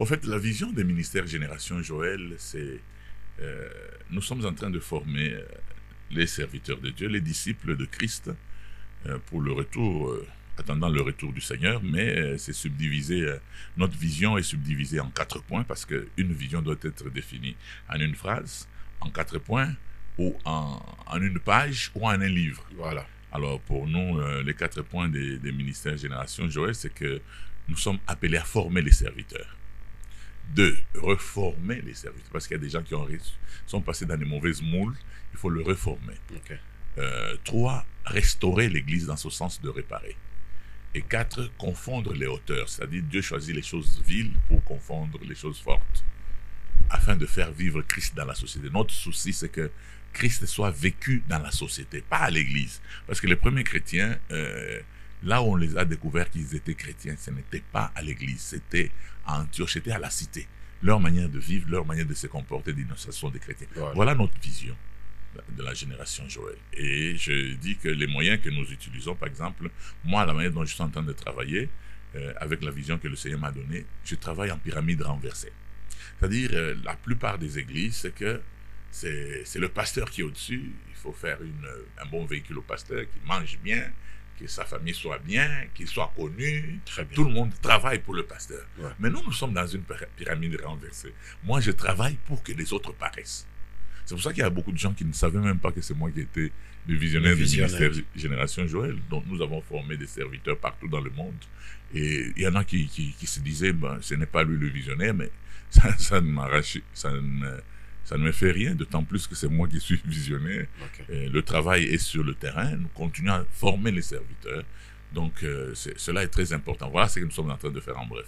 En fait, la vision des ministères Génération Joël, c'est nous sommes en train de former les serviteurs de Dieu, les disciples de Christ, pour le retour, attendant le retour du Seigneur, mais c'est subdivisé, notre vision est subdivisée en 4 points, parce qu'une vision doit être définie en une phrase, en 4 points, ou en une page, ou en un livre. Voilà. Alors pour nous, les 4 points des ministères Génération Joël, c'est que nous sommes appelés à former les serviteurs. 2, reformer les serviteurs, parce qu'il y a des gens qui sont passés dans des mauvaises moules, il faut le reformer. Okay. 3, restaurer l'Église dans ce sens de réparer. Et 4, confondre les hauteurs, c'est-à-dire Dieu choisit les choses viles pour confondre les choses fortes, afin de faire vivre Christ dans la société. Notre souci, c'est que Christ soit vécu dans la société, pas à l'Église. Parce que les premiers chrétiens, là où on les a découverts qu'ils étaient chrétiens, ce n'était pas à l'église, c'était à Antioche, c'était à la cité. Leur manière de vivre, leur manière de se comporter, d'innocence des chrétiens. Voilà notre vision de la génération Joël. Et je dis que les moyens que nous utilisons, par exemple, moi, la manière dont je suis en train de travailler, avec la vision que le Seigneur m'a donnée, je travaille en pyramide renversée. C'est-à-dire, la plupart des églises, c'est que c'est le pasteur qui est au-dessus, il faut faire un bon véhicule au pasteur, qui mange bien, que sa famille soit bien, qu'il soit connu. Tout le monde travaille pour le pasteur. Ouais. Mais nous sommes dans une pyramide renversée. Moi, je travaille pour que les autres paraissent. C'est pour ça qu'il y a beaucoup de gens qui ne savaient même pas que c'est moi qui étais le visionnaire du ministère Génération Joël. Donc nous avons formé des serviteurs partout dans le monde. Et il y en a qui se disaient, ben, ce n'est pas lui le visionnaire, mais ça ne me fait rien, d'autant plus que c'est moi qui suis visionnaire. Okay. Le travail est sur le terrain, nous continuons à former les serviteurs. Donc cela est très important. Voilà ce que nous sommes en train de faire en bref.